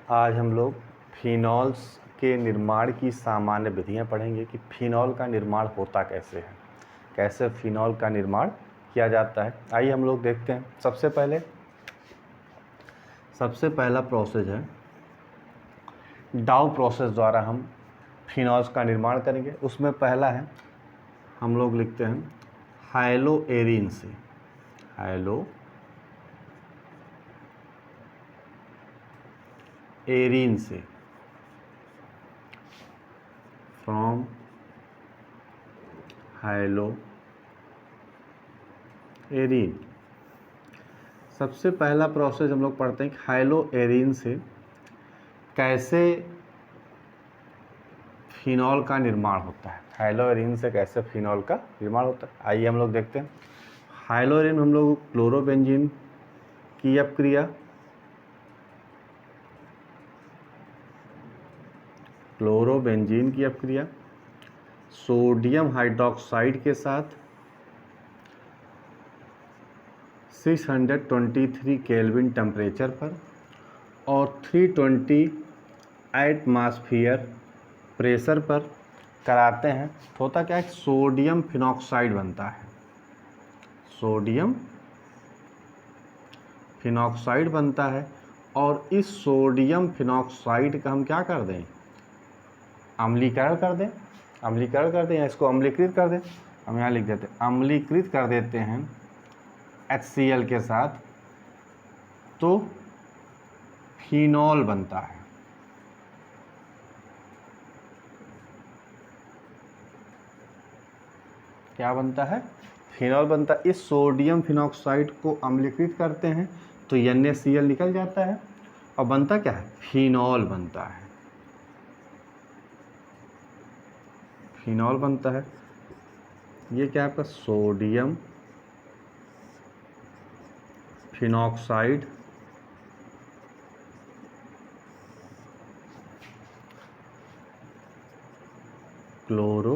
आज हम लोग फिनॉल्स के निर्माण की सामान्य विधियां पढ़ेंगे कि फिनॉल का निर्माण होता कैसे है, कैसे फिनॉल का निर्माण किया जाता है। आइए हम लोग देखते हैं। सबसे पहला प्रोसेस है डाउ प्रोसेस द्वारा हम फिनॉल्स का निर्माण करेंगे। उसमें पहला है, हम लोग लिखते हैं हाइलो एरीन से, हाइलो एरीन से, फ्रॉम हाइलो एरीन। सबसे पहला प्रोसेस हम लोग पढ़ते हैं कि हाइलो एरीन से कैसे फिनॉल का निर्माण होता है। हाइलो एरीन से कैसे फिनॉल का निर्माण होता है, आइए हम लोग देखते हैं। हाइलो एरीन हम लोग क्लोरोबेंजीन की अपक्रिया, क्लोरोबेंजीन की अपक्रिया सोडियम हाइड्रोक्साइड के साथ 623 केल्विन टेम्परेचर पर और 320 एटमॉस्फेयर प्रेशर पर कराते हैं। तो होता क्या है, सोडियम फिनॉक्साइड बनता है, सोडियम फिनॉक्साइड बनता है। और इस सोडियम फिनॉक्साइड का हम क्या कर दें, अम्लीकरण कर दें, अम्लीकरण कर दें या इसको अम्लीकृत कर दें। हम यहाँ लिख देते हैं, अम्लीकृत कर देते हैं HCl के साथ, तो फिनॉल बनता है। क्या बनता है, फिनॉल बनता है। इस सोडियम फिनॉक्साइड को अम्लीकृत करते हैं तो NaCl निकल जाता है और बनता क्या है, फिनॉल बनता है, फिनॉल बनता है। ये क्या है आपका, सोडियम फिनॉक्साइड क्लोरो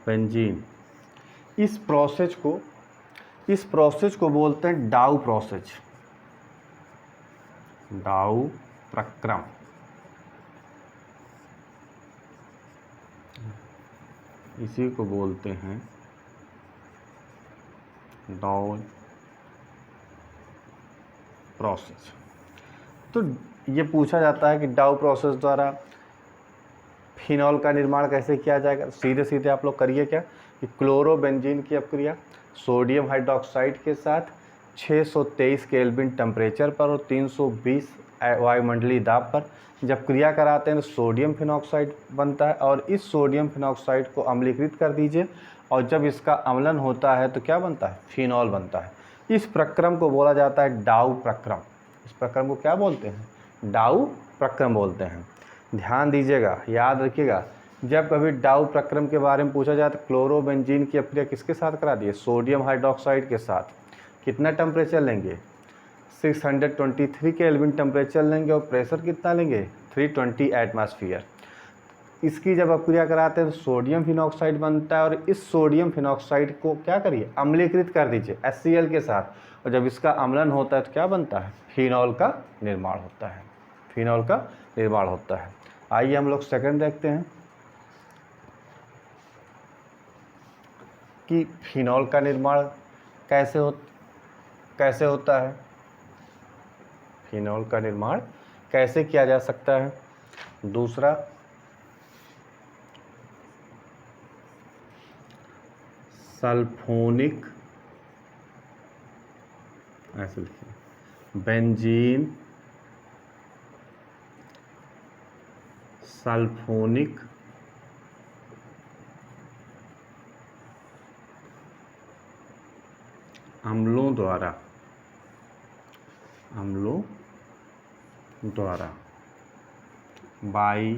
बेंजीन। इस प्रोसेस को बोलते हैं डाउ प्रोसेस, डाउ प्रक्रम। इसी को बोलते हैं डाउ प्रोसेस। तो ये पूछा जाता है कि डाउ प्रोसेस द्वारा फिनॉल का निर्माण कैसे किया जाएगा। सीधे सीधे आप लोग करिए क्या कि क्लोरोबेंजीन की अपक्रिया सोडियम हाइड्रोक्साइड के साथ 623 केल्विन टेम्परेचर पर और 320 वायुमंडलीय दाब पर जब क्रिया कराते हैं तो सोडियम फिनॉक्साइड बनता है। और इस सोडियम फिनॉक्साइड को अम्लीकृत कर दीजिए और जब इसका अम्लन होता है तो क्या बनता है, फिनॉल बनता है। इस प्रक्रम को बोला जाता है डाउ प्रक्रम। इस प्रक्रम को क्या बोलते हैं, डाउ प्रक्रम बोलते हैं। ध्यान दीजिएगा, याद रखिएगा, जब कभी डाउ प्रक्रम के बारे में पूछा जाए तो क्लोरोबेंजीन की अपक्रिया किसके साथ करा दिए, सोडियम हाइड्रोक्साइड के साथ। कितना टेम्परेचर लेंगे, 623 केल्विन टेम्परेचर लेंगे और प्रेशर कितना लेंगे, 320 एटमॉस्फेयर। इसकी जब अपक्रिया कराते हैं तो सोडियम फिनॉक्साइड बनता है और इस सोडियम फिनॉक्साइड को क्या करिए, अम्लीकृत कर दीजिए HCl के साथ। और जब इसका अम्लन होता है तो क्या बनता है, फिनॉल का निर्माण होता है, फिनॉल का निर्माण होता है। आइए हम लोग सेकंड देखते हैं कि फिनॉल का निर्माण कैसे होता है, फिनॉल का निर्माण कैसे किया जा सकता है। दूसरा, सल्फोनिक, ऐसे लिखिए, बेंजीन सल्फोनिक अम्लों द्वारा by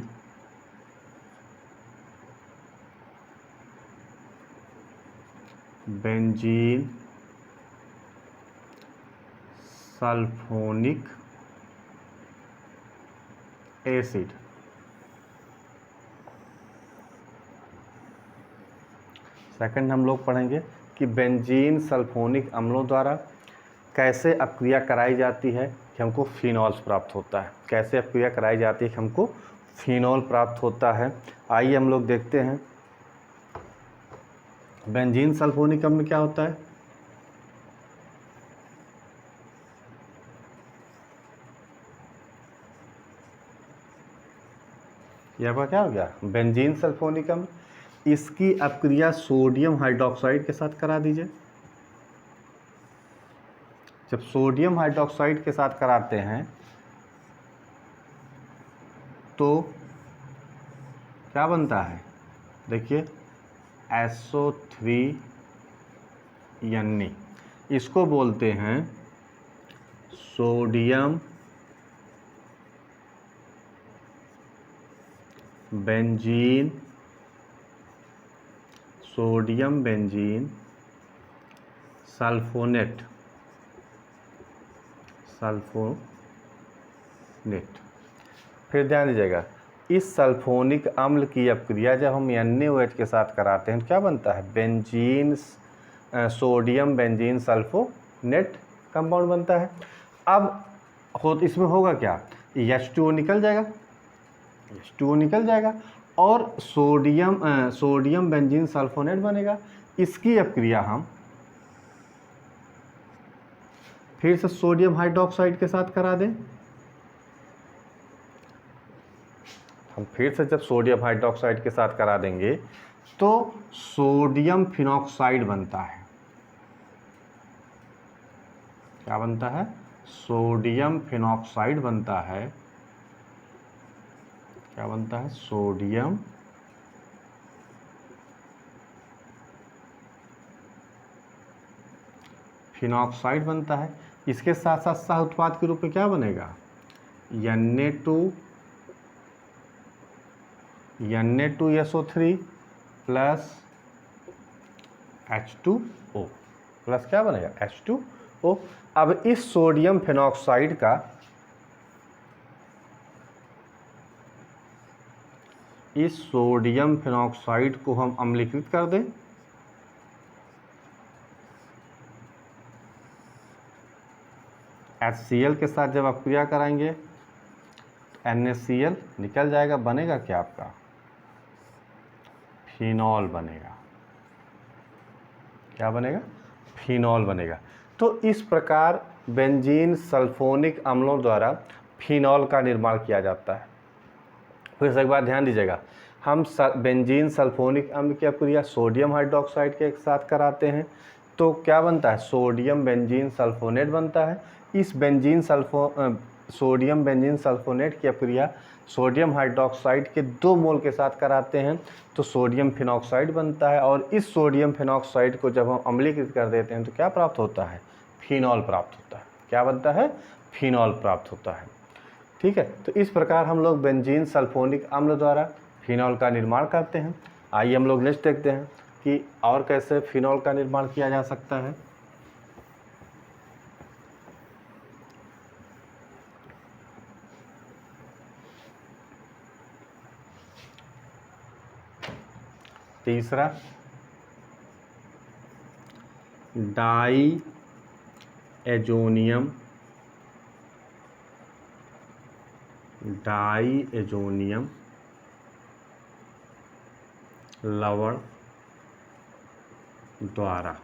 benzene sulphonic acid. Second हम लोग पढ़ेंगे कि बेंजीन सल्फोनिक अम्लों द्वारा कैसे अपक्रिया कराई जाती है कि हमको फिनॉल्स प्राप्त होता है, कैसे अपक्रिया कराई जाती है कि हमको फिनॉल प्राप्त होता है। आइए हम लोग देखते हैं बेंजीन सल्फोनिक अम्ल क्या होता है। यह आपका क्या हो गया, बेंजीन सल्फोनिक अम्ल। इसकी अपक्रिया सोडियम हाइड्रोक्साइड के साथ करा दीजिए। जब सोडियम हाइड्रोक्साइड के साथ कराते हैं तो क्या बनता है, देखिए SO3 Na, इसको बोलते हैं sodium benzene, sodium benzene sulphonate, sulphonate. फिर ध्यान दीजिएगा, इस सल्फोनिक अम्ल की अपक्रिया जब हम NaOH के साथ कराते हैं तो क्या बनता है, benzene sodium benzene sulfonate compound बनता है। अब इसमें होगा क्या, H2O निकल जाएगा, H2O निकल जाएगा और सोडियम बेंजीन सल्फोनेट बनेगा। इसकी अपक्रिया हम फिर से सोडियम हाइड्रोक्साइड के साथ करा दें। हम फिर से जब सोडियम हाइड्रोक्साइड के साथ करा देंगे तो सोडियम फिनॉक्साइड बनता है। क्या बनता है, सोडियम फिनॉक्साइड बनता है। क्या बनता है, सोडियम फिनॉक्साइड बनता है। इसके साथ साथ सह उत्पाद के रूप में क्या बनेगा, Na2SO3 प्लस H2O प्लस क्या बनेगा, H2O। अब इस सोडियम फिनॉक्साइड का को हम अम्लीकृत कर दें। HCl के साथ जब अपक्रिया कराएंगे NaCl निकल जाएगा, बनेगा क्या आपका, फिनॉल बनेगा। क्या बनेगा, फिनॉल बनेगा। तो इस प्रकार बेंजीन सल्फोनिक अम्लों द्वारा फिनॉल का निर्माण किया जाता है। फिर से एक बार ध्यान दीजिएगा, हम बेंजीन सल्फोनिक अम्ल की अपक्रिया सोडियम हाइड्रोक्साइड के साथ कराते हैं तो क्या बनता है, सोडियम बेंजीन सल्फोनेट बनता है। इस सोडियम बेंजीन सल्फोनेट की अपक्रिया सोडियम हाइड्रोक्साइड के 2 मोल के साथ कराते हैं तो सोडियम फिनॉक्साइड बनता है। और इस सोडियम फिनॉक्साइड को जब हम अम्लीकृत कर देते हैं तो क्या प्राप्त होता है, फिनॉल प्राप्त होता है। क्या बनता है, फिनॉल प्राप्त होता है। ठीक है, तो इस प्रकार हम लोग बेंजीन सल्फोनिक अम्ल द्वारा फिनॉल का निर्माण करते हैं। आइए हम लोग नेक्स्ट देखते हैं कि और कैसे फिनॉल का निर्माण किया जा सकता है। तीसरा, डाई एजोनियम लवण द्वारा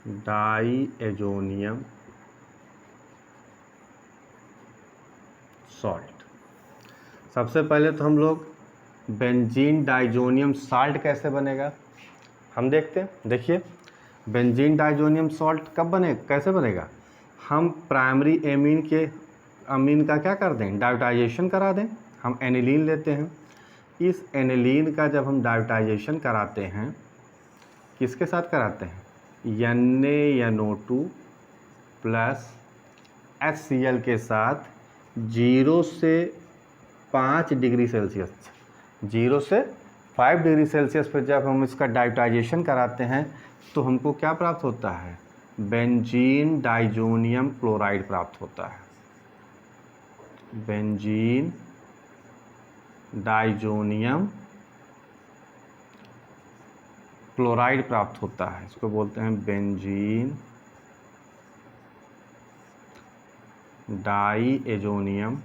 डाई एजोनियम सॉल्ट। सबसे पहले तो हम लोग बेंजीन डाइजोनियम साल्ट कैसे बनेगा हम देखते हैं। देखिए, बेंजीन डाइजोनियम सॉल्ट कब कैसे बनेगा, हम प्राइमरी अमीन का क्या कर दें, डायोटाइजेशन करा दें। हम एनिलीन लेते हैं, इस एनिलीन का जब हम डायोटाइजेशन कराते हैं, किसके साथ कराते हैं, NaNO2 प्लस HCl के साथ 0 से 5 डिग्री सेल्सियस, 0 से 5 डिग्री सेल्सियस पर जब हम इसका डायोटाइजेशन कराते हैं तो हमको क्या प्राप्त होता है, बेंजीन डाइजोनियम क्लोराइड प्राप्त होता है। बेंजीन डाइजोनियम क्लोराइड प्राप्त होता है, इसको बोलते हैं benzene diazonium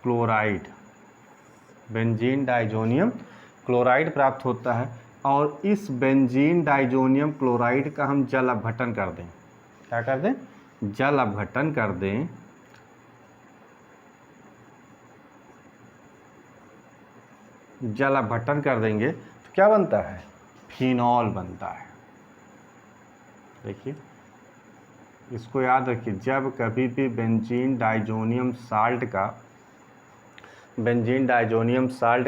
chloride, benzene diazonium chloride प्राप्त होता है। और इस बेंजीन डाइजोनियम क्लोराइड का हम जल अपघटन कर दें, क्या कर दें, जल अपघटन कर दें, जल अपघटन कर देंगे तो क्या बनता है, फिनॉल बनता है। देखिए इसको याद रखिए, जब कभी भी बेंजीन डाइजोनियम साल्ट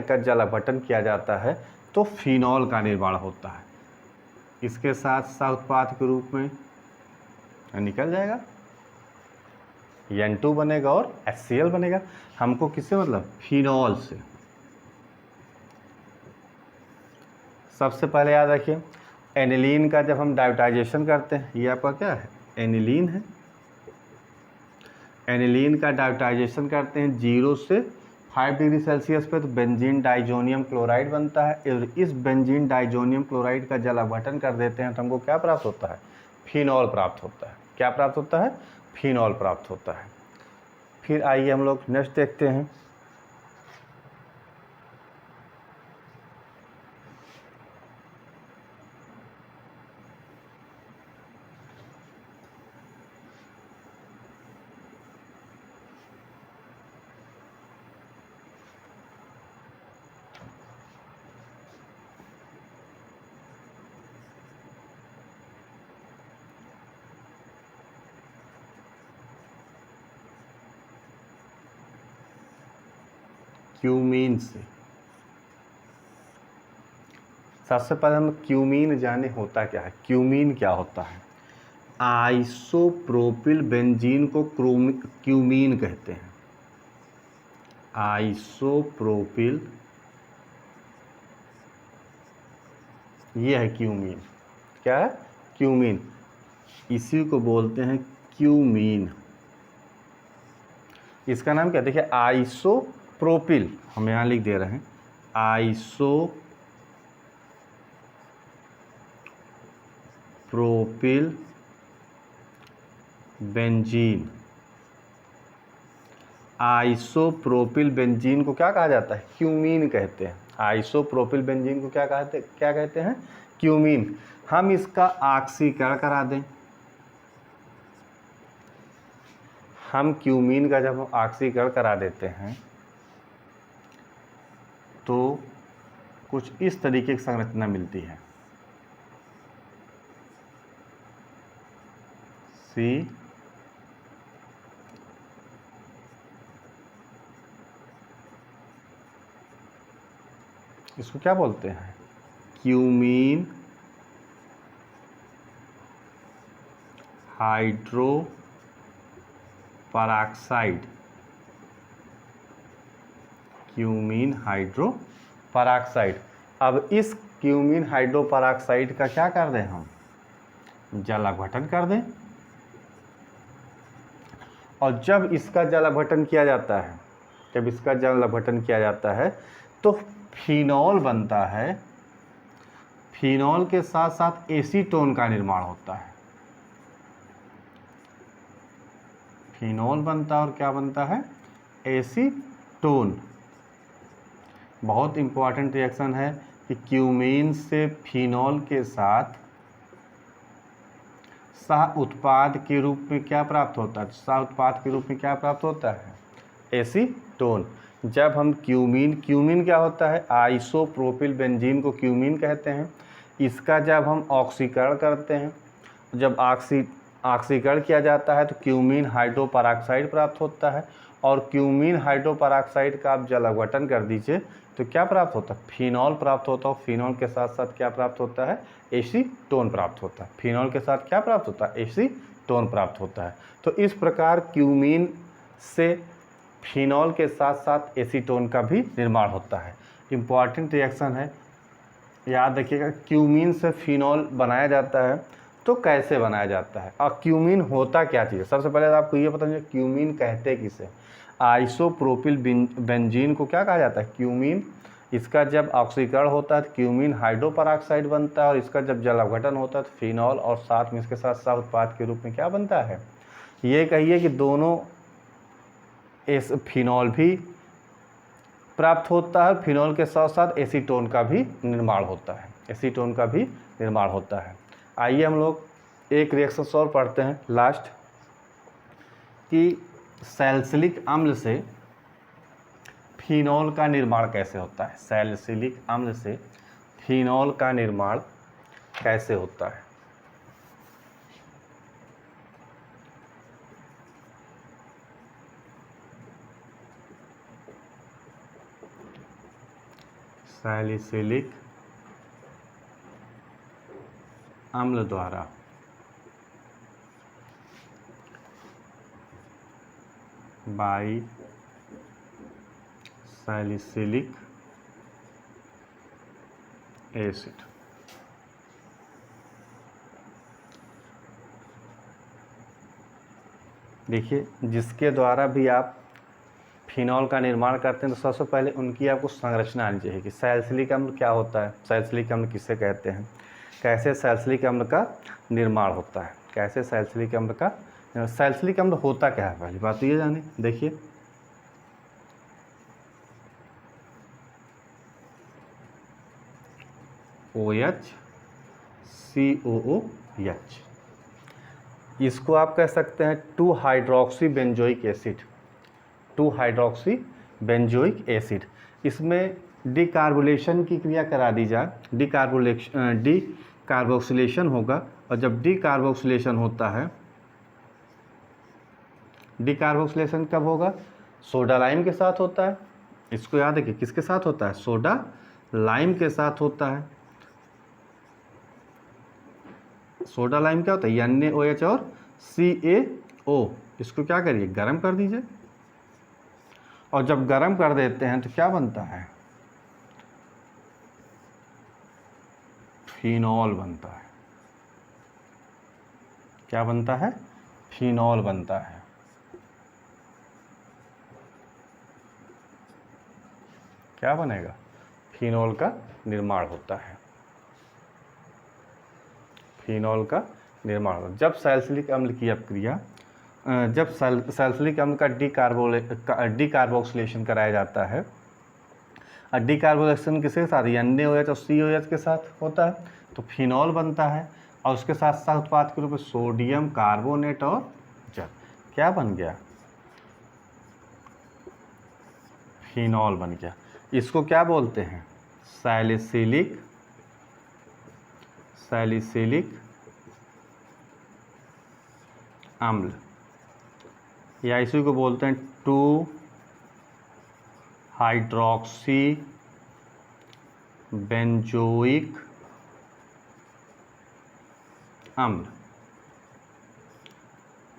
का जल अपघटन किया जाता है तो फिनॉल का निर्माण होता है। इसके साथ सह उत्पाद के रूप में निकल जाएगा, N2 बनेगा और HCl बनेगा। हमको किससे मतलब, फिनॉल से। सबसे पहले याद रखिए, एनिलीन का जब हम डायोटाइजेशन करते हैं, ये आपका क्या है, एनिलीन है। एनिलीन का डायोटाइजेशन करते हैं 0 से 5 डिग्री सेल्सियस पे, तो बेंजीन डाइजोनियम क्लोराइड बनता है। और इस बेंजीन डाइजोनियम क्लोराइड का जल अपघटन कर देते हैं तो हमको क्या प्राप्त होता है, फिनॉल प्राप्त होता है। क्या प्राप्त होता है, फिनॉल प्राप्त होता है। फिर आइए हम लोग नेक्स्ट देखते हैं। क्यूमीन से सबसे पहले हम क्यूमीन जाने होता क्या है। क्यूमीन क्या होता है, आइसोप्रोपिल बेंजीन को क्यूमीन कहते हैं। आइसोप्रोपिल, ये है क्यूमीन। क्या है, क्यूमीन, इसी को बोलते हैं क्यूमीन। इसका नाम क्या, देखिए आइसोप्रोपिल, हम यहाँ लिख दे रहे हैं, आइसोप्रोपिल बेंजीन। आइसोप्रोपिल बेंजीन को क्या कहा जाता है, क्यूमीन कहते हैं। आइसोप्रोपिल बेंजीन को क्या कहते हैं, क्यूमीन। हम इसका ऑक्सीकरण करा दें, हम क्यूमीन का जब ऑक्सीकरण करा देते हैं तो कुछ इस तरीके की संरचना मिलती है, सी इसको क्या बोलते हैं, cumene hydro peroxide. Cumene hydro peroxide. अब इस क्यूमीन हाइड्रो पराक्साइड का क्या कर दें, हम जल अपघटन कर दें। और जब इसका जल अपघटन किया जाता है, जब इसका जल अपघटन किया जाता है तो फिनॉल बनता है। फिनॉल के साथ साथ एसीटोन का निर्माण होता है। फिनॉल बनता है और क्या बनता है, एसीटोन। बहुत इंपॉर्टेंट रिएक्शन है कि क्यूमीन से फिनॉल के साथ सह उत्पाद के रूप में क्या प्राप्त होता है, सह उत्पाद के रूप में क्या प्राप्त होता है, एसीटोन। जब हम क्यूमीन क्या होता है, आइसोप्रोपिल बेंजीन को क्यूमीन कहते हैं। इसका जब हम ऑक्सीकरण करते हैं, जब ऑक्सीकरण किया जाता है तो क्यूमीन हाइड्रो पराक्साइड प्राप्त होता है। और क्यूमीन हाइड्रो पराक्साइड का आप जल अपघटन कर दीजिए तो क्या प्राप्त होता है, फिनॉल प्राप्त होता है। फिनॉल के साथ साथ क्या प्राप्त होता है, एसीटोन प्राप्त होता है। फिनॉल के साथ क्या प्राप्त होता है, एसीटोन प्राप्त होता है। तो इस प्रकार क्यूमीन से फिनॉल के साथ साथ एसीटोन का भी निर्माण होता है। इम्पॉर्टेंट रिएक्शन है, याद रखिएगा। क्यूमीन से फिनॉल बनाया जाता है तो कैसे बनाया जाता है और क्यूमीन होता क्या चीज़ है। सबसे पहले तो आपको ये पता है क्यूमीन कहते किसे। आइसोप्रोपिल बेंजीन को क्या कहा जाता है, क्यूमीन। इसका जब ऑक्सीकरण होता है तो क्यूमीन हाइड्रोपरऑक्साइड बनता है, और इसका जब जल अपघटन होता है तो फिनॉल, और साथ में इसके साथ सह उत्पाद के रूप में क्या बनता है, ये कहिए कि दोनों इस फिनॉल भी प्राप्त होता है। फिनॉल के साथ साथ एसीटोन का भी निर्माण होता है, एसीटोन का भी निर्माण होता है। आइए हम लोग एक रिएक्शन और पढ़ते हैं लास्ट, कि सैलिसिलिक अम्ल से फिनॉल का निर्माण कैसे होता है। सैलिसिलिक अम्ल से फिनॉल का निर्माण कैसे होता है। सैलिसिलिक अम्ल द्वारा बाई सैलिसिलिक एसिड। देखिए, जिसके द्वारा भी आप फिनॉल का निर्माण करते हैं तो सबसे पहले उनकी आपको संरचना आनी चाहिए कि सैलिसिलिक अम्ल क्या होता है, सैलिसिलिक अम्ल किसे कहते हैं, कैसे सैलिसिलिक अम्ल का निर्माण होता है, कैसे सैलिसिलिक अम्ल का, सैलिसिलिक अम्ल होता क्या है, पहली बात तो ये जाने। देखिए, OH COOH, इसको आप कह सकते हैं 2 hydroxy benzoic acid, 2 hydroxy benzoic acid. इसमें डिकार्बोलेशन की क्रिया करा दी जाए, डिकार्बोक्सिलेशन होगा, और जब डिकार्बोक्सिलेशन होता है, डिकार्बोक्सिलेशन कब होगा, सोडा लाइम के साथ होता है। इसको याद है कि किसके साथ होता है, सोडा लाइम के साथ होता है। सोडा लाइम क्या होता है, NaOH और CaO, इसको क्या करिए, गर्म कर दीजिए, और जब गर्म कर देते हैं तो क्या बनता है, फिनॉल बनता है। क्या बनता है, फिनॉल बनता है। क्या बनेगा, फिनॉल का निर्माण होता है, फिनॉल का निर्माण होता है। जब सैलिसिलिक अम्ल की अपक्रिया, जब सैलिसिलिक अम्ल का डिकार्बोक्सिलेशन कराया जाता है, और डिकार्बोक्सिलेशन किसके साथ, NaOH और COH के साथ होता है, तो फिनॉल बनता है, और उसके साथ सह उत्पाद के रूप में सोडियम कार्बोनेट और जल, क्या बन गया, फिनॉल बन गया। इसको क्या बोलते हैं, सैलिसिलिक अम्ल, या इसी को बोलते हैं 2 हाइड्रोक्सी बेंजोइक अम्ल,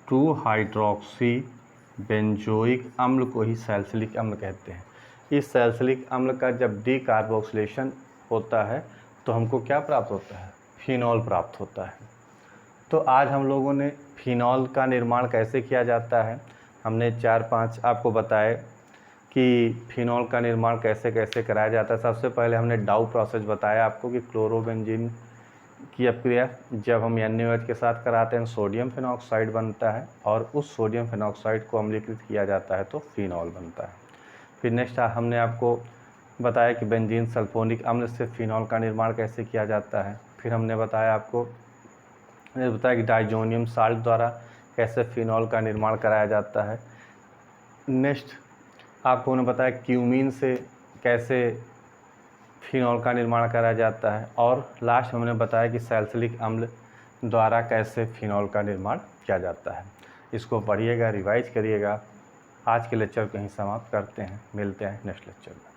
2 हाइड्रोक्सी बेंजोइक अम्ल को ही सैलिसिलिक अम्ल कहते हैं। इस सैलिसिलिक अम्ल का जब डिकार्बोक्सिलेशन होता है तो हमको क्या प्राप्त होता है, फिनॉल प्राप्त होता है। तो आज हम लोगों ने फिनॉल का निर्माण कैसे किया जाता है, हमने 4-5 आपको बताए कि फिनॉल का निर्माण कैसे कैसे कराया जाता है। सबसे पहले हमने डाउ प्रोसेस बताया आपको कि क्लोरोबेंजीन की अपक्रिया जब हम NaOH के साथ कराते हैं सोडियम फिनॉक्साइड बनता है, और उस सोडियम फिनॉक्साइड को अम्लीकृत किया जाता है तो फिनॉल बनता है। फिर नेक्स्ट हमने आपको बताया कि बेंजीन सल्फोनिक अम्ल से फिनॉल का निर्माण कैसे किया जाता है। फिर हमने बताया कि डाइजोनियम साल्ट द्वारा कैसे फिनॉल का निर्माण कराया जाता है। नेक्स्ट आपको हमने बताया क्यूमीन से कैसे फिनॉल का निर्माण कराया जाता है, और लास्ट हमने बताया कि सैलिसिलिक अम्ल द्वारा कैसे फिनॉल का निर्माण किया जाता है। इसको पढ़िएगा, रिवाइज करिएगा। आज के लेक्चर को यहीं समाप्त करते हैं, मिलते हैं नेक्स्ट लेक्चर में।